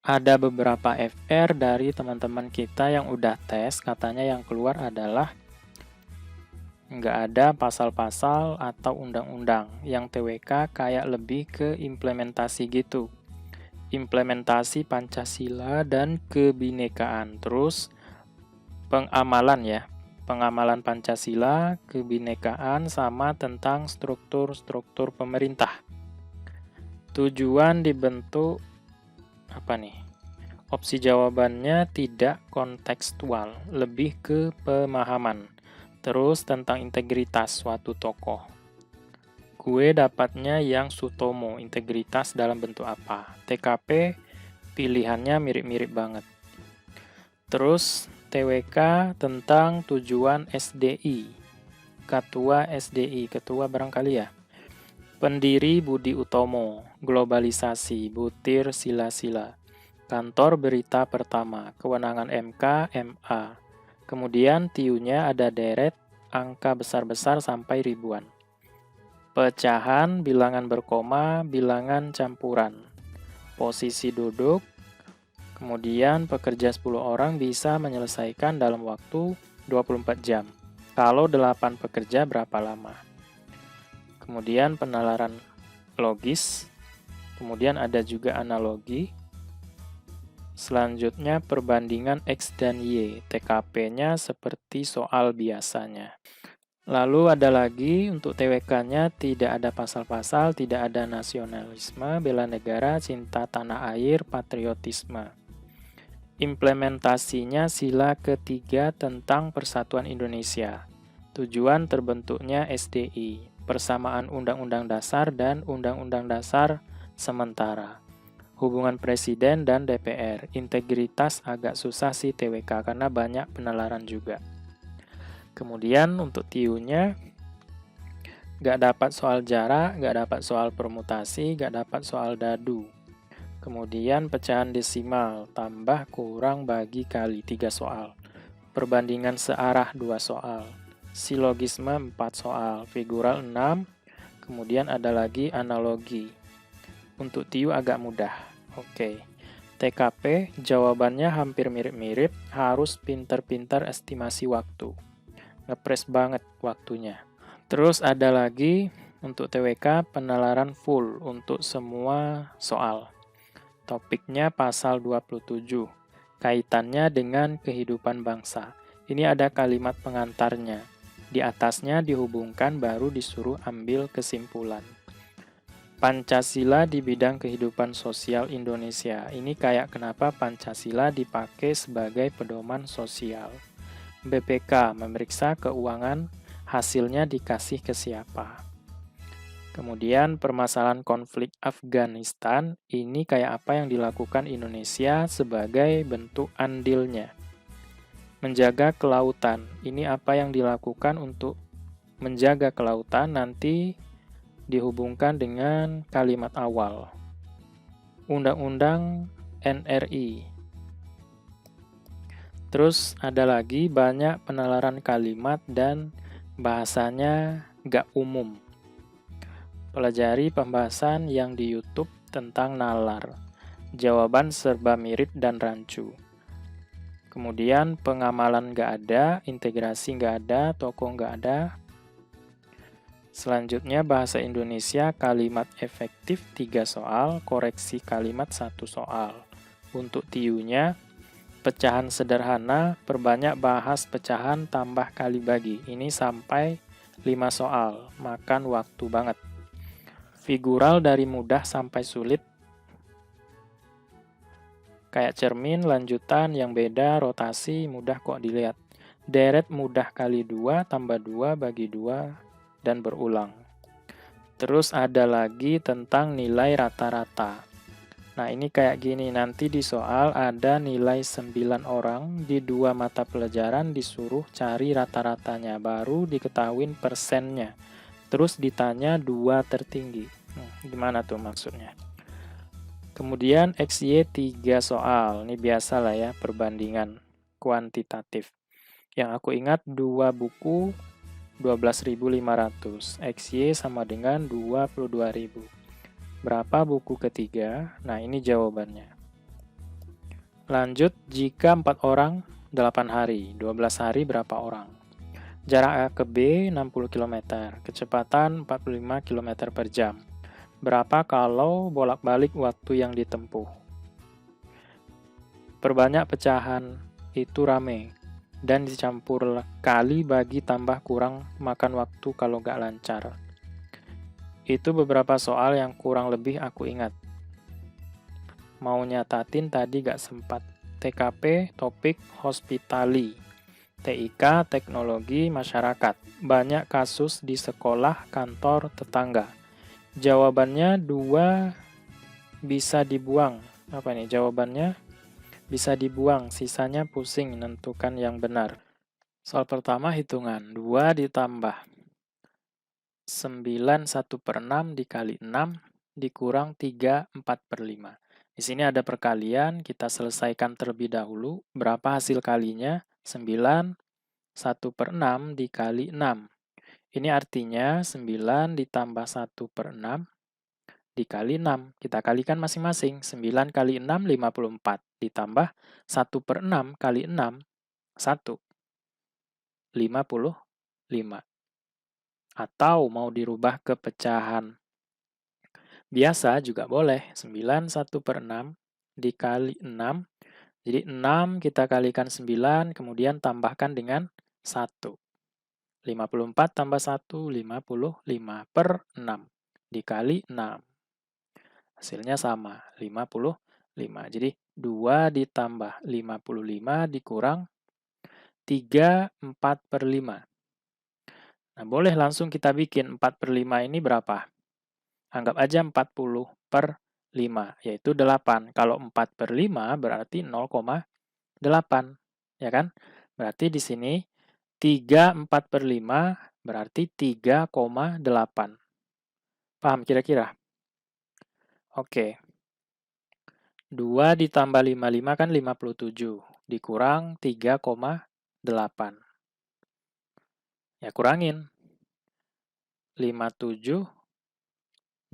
Ada beberapa FR dari teman-teman kita yang udah tes, katanya yang keluar adalah nggak ada pasal-pasal atau undang-undang. Yang TWK kayak lebih ke implementasi gitu. Implementasi Pancasila dan kebinekaan. Terus pengamalan ya. Pengamalan Pancasila, kebinekaan, sama tentang struktur-struktur pemerintah. Tujuan dibentuk apa nih? Opsi jawabannya tidak kontekstual, lebih ke pemahaman. Terus tentang integritas suatu tokoh. Gue dapatnya yang Sutomo, integritas dalam bentuk apa? TKP pilihannya mirip-mirip banget. Terus TWK tentang tujuan SDI. Ketua SDI, ketua barangkali ya. Pendiri Budi Utomo, globalisasi, butir sila-sila. Kantor berita pertama, kewenangan MK, MA. Kemudian tiunya ada deret, angka besar-besar sampai ribuan. Pecahan, bilangan berkoma, bilangan campuran. Posisi duduk, kemudian pekerja 10 orang bisa menyelesaikan dalam waktu 24 jam. Kalau 8 pekerja berapa lama? Kemudian penalaran logis, kemudian ada juga analogi. Selanjutnya perbandingan X dan Y, TKP-nya seperti soal biasanya. Lalu ada lagi untuk TWK-nya tidak ada pasal-pasal, tidak ada nasionalisme, bela negara, cinta tanah air, patriotisme. Implementasinya sila ketiga tentang Persatuan Indonesia. Tujuan terbentuknya SDI, persamaan Undang-Undang Dasar dan Undang-Undang Dasar sementara. Hubungan Presiden dan DPR, integritas agak susah sih TWK karena banyak penalaran juga. Kemudian untuk TIU-nya, nggak dapat soal jarak, nggak dapat soal permutasi, nggak dapat soal dadu. Kemudian pecahan desimal, tambah kurang bagi kali 3 soal. Perbandingan searah 2 soal. Silogisme 4 soal, figural 6, kemudian ada lagi analogi. Untuk TIU agak mudah. Oke. TKP jawabannya hampir mirip-mirip, harus pinter-pinter estimasi waktu. Ngepres banget waktunya. Terus ada lagi untuk TWK penalaran full untuk semua soal. Topiknya pasal 27. Kaitannya dengan kehidupan bangsa. Ini ada kalimat pengantarnya. Di atasnya dihubungkan baru disuruh ambil kesimpulan. Pancasila di bidang kehidupan sosial Indonesia. Ini kayak kenapa Pancasila dipakai sebagai pedoman sosial. BPK memeriksa keuangan, hasilnya dikasih ke siapa. Kemudian permasalahan konflik Afghanistan, ini kayak apa yang dilakukan Indonesia sebagai bentuk andilnya. Menjaga kelautan, ini apa yang dilakukan untuk menjaga kelautan, nanti dihubungkan dengan kalimat awal. Undang-Undang NRI. Terus ada lagi banyak penalaran kalimat dan bahasanya gak umum. Pelajari pembahasan yang di YouTube tentang nalar. Jawaban serba mirip dan rancu. Kemudian pengamalan gak ada, integrasi gak ada, tokoh gak ada. Selanjutnya bahasa Indonesia kalimat efektif 3 soal, koreksi kalimat 1 soal. Untuk TIU-nya, pecahan sederhana, perbanyak bahas pecahan tambah kali bagi. Ini sampai 5 soal, makan waktu banget. Figural dari mudah sampai sulit. Kayak cermin, lanjutan, yang beda, rotasi, mudah kok dilihat. Deret mudah kali 2, tambah 2, bagi 2, dan berulang. Terus ada lagi tentang nilai rata-rata. Nah ini kayak gini, nanti di soal ada nilai 9 orang, di 2 mata pelajaran disuruh cari rata-ratanya, baru diketahuin persennya. Terus ditanya 2 tertinggi. Gimana tuh maksudnya? Kemudian XY 3 soal, ini biasa lah ya perbandingan kuantitatif. Yang aku ingat 2 buku 12.500, XY sama dengan 22.000. Berapa buku ketiga? Nah, ini jawabannya. Lanjut, jika 4 orang, 8 hari. 12 hari berapa orang? Jarak A ke B 60 km, kecepatan 45 km per jam. Berapa kalau bolak-balik waktu yang ditempuh? Perbanyak pecahan itu rame, dan dicampur kali bagi tambah kurang makan waktu kalau nggak lancar. Itu beberapa soal yang kurang lebih aku ingat. Mau nyatatin tadi gak sempat. TKP, topik, hospitali. TIK, teknologi, masyarakat. Banyak kasus di sekolah, kantor, tetangga. Jawabannya 2 bisa dibuang. Apa nih jawabannya? Bisa dibuang, sisanya pusing nentukan yang benar. Soal pertama hitungan. 2 ditambah 9 1/6 dikali 6 dikurang 3 4/5. Di sini ada perkalian, kita selesaikan terlebih dahulu. Berapa hasil kalinya? 9 1/6 dikali 6. Ini artinya 9 ditambah 1/6 dikali 6. Kita kalikan masing-masing. 9 kali 6, 54. Ditambah 1/6 kali 6, 1. 55. Atau mau dirubah ke pecahan biasa juga boleh. 9 1/6 dikali 6. Jadi 6 kita kalikan 9, kemudian tambahkan dengan 1. 54 tambah 1, 55/6. Dikali 6. Hasilnya sama, 55. Jadi 2 ditambah 55 dikurang 3 4/5. Nah, boleh langsung kita bikin 4/5 ini berapa? Anggap aja 40/5, yaitu 8. Kalau 4/5 berarti 0,8, ya kan? Berarti di sini 3 4/5 berarti 3,8. Paham kira-kira? Oke. 2 ditambah 55 kan 57, dikurang 3,8. Ya, kurangin. 57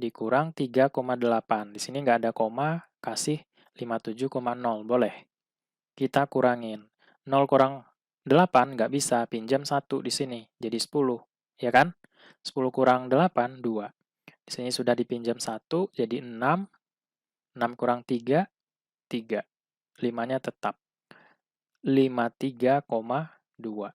dikurang 3,8. Di sini nggak ada koma, kasih 57,0. Boleh. Kita kurangin. 0 kurang 8 nggak bisa, pinjam 1 di sini. Jadi 10. Ya kan? 10 kurang 8, 2. Di sini sudah dipinjam 1, jadi 6. 6 kurang 3, 3. 5-nya tetap. 53,2.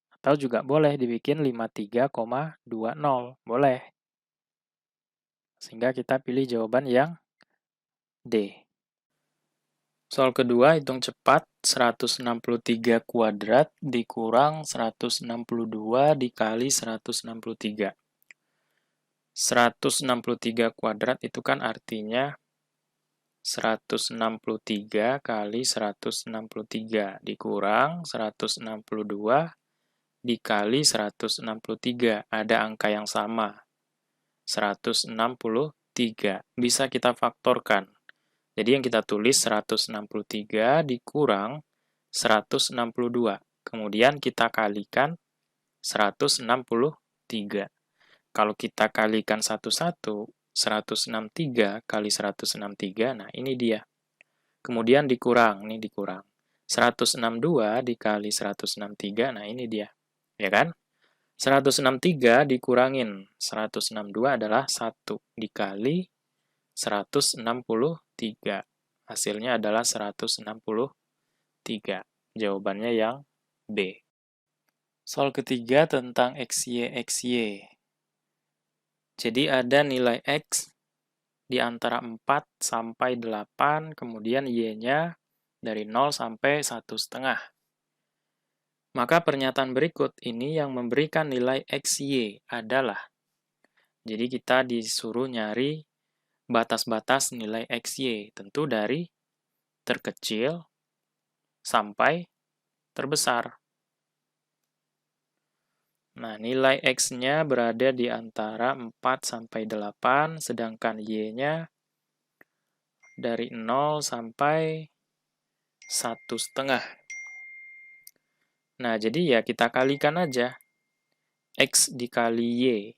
Atau juga boleh dibikin 53,20. Boleh. Sehingga kita pilih jawaban yang D. Soal kedua, hitung cepat 163 kuadrat dikurang 162 dikali 163. 163 kuadrat itu kan artinya 163 kali 163 dikurang 162 dikali 163. Ada angka yang sama, 163. Bisa kita faktorkan. Jadi yang kita tulis 163 dikurang 162. Kemudian kita kalikan 163. Kalau kita kalikan satu-satu, 163 kali 163, nah ini dia. Kemudian dikurang, ini dikurang. 162 dikali 163, nah ini dia. Ya kan? 163 dikurangin 162 adalah 1 dikali 163. Hasilnya adalah 163. Jawabannya yang B. Soal ketiga tentang XY. Jadi ada nilai X di antara 4 sampai 8, kemudian Y-nya dari 0 sampai 1,5. Maka pernyataan berikut ini yang memberikan nilai XY adalah, jadi kita disuruh nyari batas-batas nilai XY, tentu dari terkecil sampai terbesar. Nah, nilai X-nya berada di antara 4 sampai 8, sedangkan Y-nya dari 0 sampai 1,5. Nah, jadi ya kita kalikan aja. X dikali Y.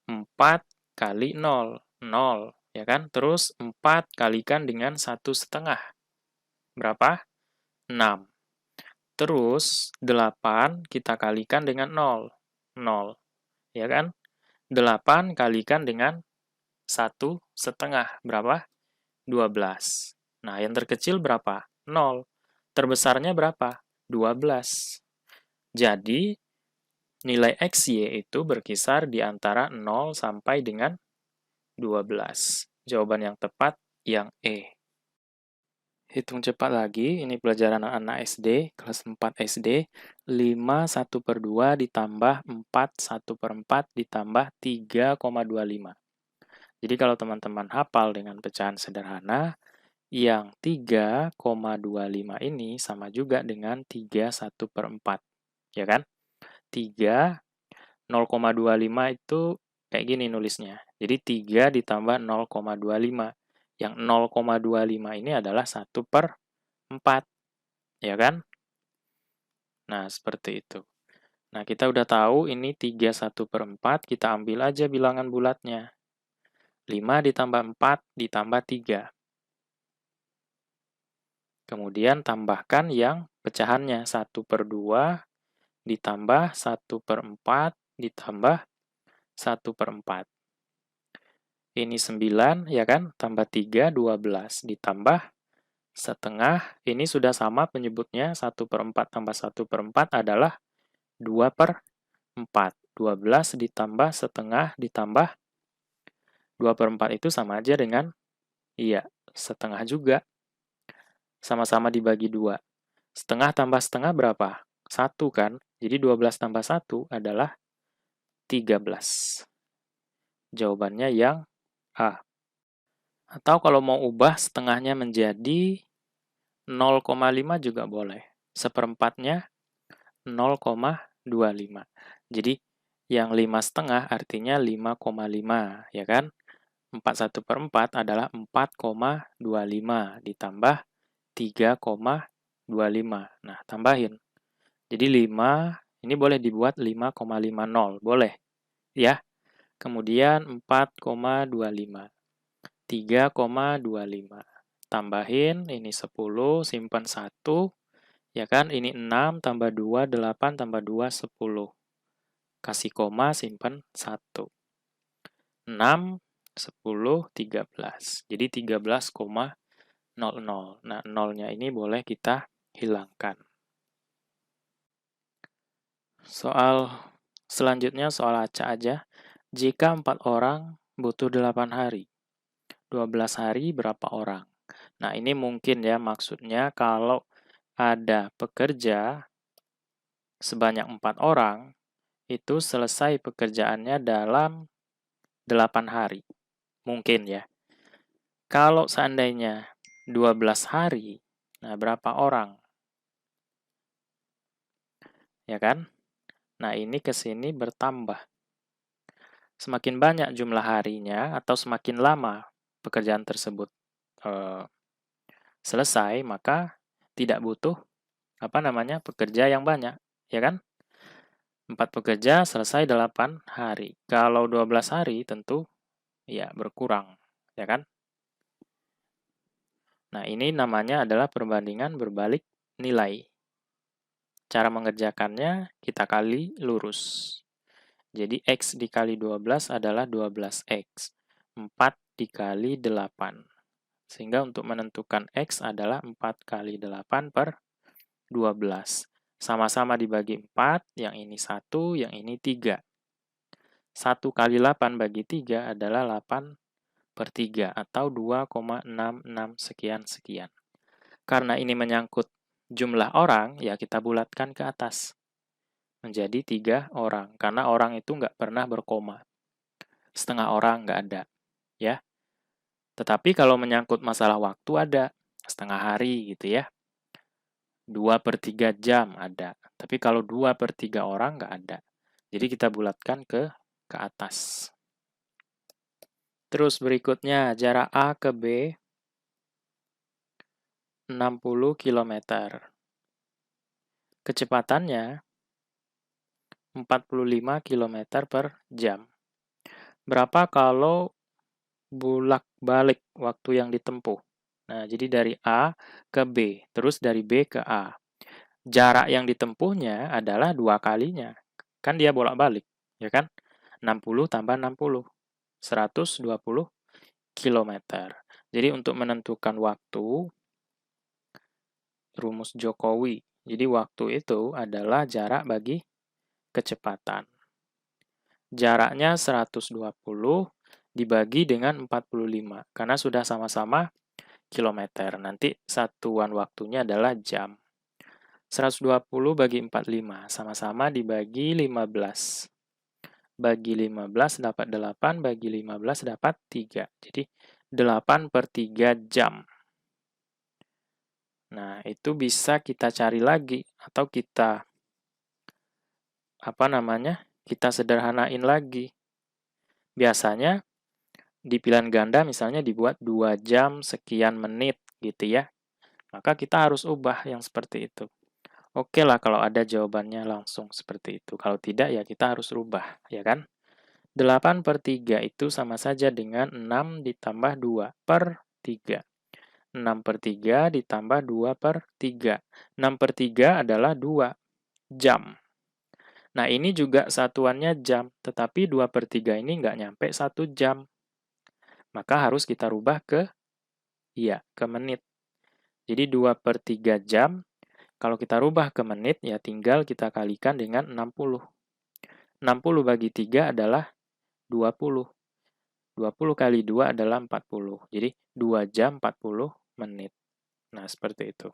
4 kali 0. 0. Ya kan? Terus 4 kalikan dengan 1,5. Berapa? 6. Terus 8 kita kalikan dengan 0. 0. Ya kan? 8 kalikan dengan 1,5. Berapa? 12. Nah, yang terkecil berapa? 0. Terbesarnya berapa? 12. Jadi, nilai XY itu berkisar di antara 0 sampai dengan 12. Jawaban yang tepat yang E. Hitung cepat lagi, ini pelajaran anak SD, kelas 4 SD, 5 1/2 ditambah 4 1/4 ditambah 3,25. Jadi kalau teman-teman hafal dengan pecahan sederhana, yang 3,25 ini sama juga dengan 3 1/4. Ya kan? 3, 0,25 itu kayak gini nulisnya. Jadi 3 ditambah 0,25. Yang 0,25 ini adalah 1/4. Ya kan? Nah, seperti itu. Nah, kita udah tahu ini 3 1/4, kita ambil aja bilangan bulatnya. 5 ditambah 4 ditambah 3. Kemudian tambahkan yang pecahannya. 1/2 ditambah 1/4 ditambah 1/4. Ini 9, ya kan? Tambah 3, 12. Ditambah setengah, ini sudah sama penyebutnya. 1/4 tambah 1/4 adalah 2/4. 12 ditambah setengah ditambah 2/4 itu sama aja dengan, iya, setengah juga. Sama-sama dibagi 2. Setengah tambah setengah berapa? 1 kan? Jadi 12 tambah 1 adalah 13. Jawabannya yang A. Atau kalau mau ubah setengahnya menjadi 0,5 juga boleh. Seperempatnya 0,25. Jadi yang 5,5 artinya 5,5, ya kan? 4 1/4 adalah 4,25 ditambah 3,25. Nah, tambahin. Jadi 5, ini boleh dibuat 5,50, boleh. Ya. Kemudian 4,25. 3,25. Tambahin, ini 10, simpan 1. Ya kan, ini 6 tambah 2, 8 tambah 2, 10. Kasih koma, simpan 1. 6, 10, 13. Jadi 13,00. Nah, nolnya ini boleh kita hilangkan. Soal selanjutnya soal acak aja. Jika 4 orang butuh 8 hari, 12 hari berapa orang? Nah, ini mungkin ya maksudnya kalau ada pekerja sebanyak 4 orang, itu selesai pekerjaannya dalam 8 hari. Mungkin ya. Kalau seandainya 12 hari, nah berapa orang? Ya kan? Nah, ini ke sini bertambah. Semakin banyak jumlah harinya atau semakin lama pekerjaan tersebut selesai, maka tidak butuh pekerja yang banyak, ya kan? 4 pekerja selesai 8 hari. Kalau 12 hari tentu ya berkurang, ya kan? Nah, ini namanya adalah perbandingan berbalik nilai. Cara mengerjakannya kita kali lurus. Jadi X dikali 12 adalah 12X. 4 dikali 8. Sehingga untuk menentukan X adalah 4 kali 8 per 12. Sama-sama dibagi 4, yang ini 1, yang ini 3. 1 kali 8 bagi 3 adalah 8/3 atau 2,66 sekian-sekian. Karena ini menyangkut jumlah orang, ya kita bulatkan ke atas. Menjadi 3 orang. Karena orang itu nggak pernah berkoma. Setengah orang nggak ada. Ya. Tetapi kalau menyangkut masalah waktu ada. Setengah hari gitu ya. 2/3 jam ada. Tapi kalau 2/3 orang nggak ada. Jadi kita bulatkan ke atas. Terus berikutnya, jarak A ke B 60 km. Kecepatannya 45 km per jam. Berapa kalau bolak-balik waktu yang ditempuh. Nah, jadi dari A ke B, terus dari B ke A. Jarak yang ditempuhnya adalah 2 kalinya. Kan dia bolak-balik, ya kan? 60 tambah 60, 120 kilometer. Jadi untuk menentukan waktu, rumus Jokowi. Jadi waktu itu adalah jarak bagi kecepatan. Jaraknya 120 dibagi dengan 45, karena sudah sama-sama kilometer. Nanti satuan waktunya adalah jam. 120 bagi 45, sama-sama dibagi 15. Bagi 15 dapat 8, bagi 15 dapat 3. Jadi 8 per 3 jam. Nah, itu bisa kita cari lagi, atau kita, kita sederhanain lagi. Biasanya, di pilihan ganda misalnya dibuat 2 jam sekian menit, gitu ya. Maka kita harus ubah yang seperti itu. Oke lah kalau ada jawabannya langsung seperti itu. Kalau tidak ya kita harus rubah, ya kan? 8 per 3 itu sama saja dengan 6 ditambah 2 per 3. 6 per 3 ditambah 2 per 3. 6 per 3 adalah 2 jam. Nah ini juga satuannya jam, tetapi 2 per 3 ini nggak nyampe 1 jam. Maka harus kita rubah ke menit. Jadi 2 per 3 jam, kalau kita rubah ke menit, ya tinggal kita kalikan dengan 60. 60 bagi 3 adalah 20. 20 kali 2 adalah 40. Jadi 2 jam 40 menit. Nah, seperti itu.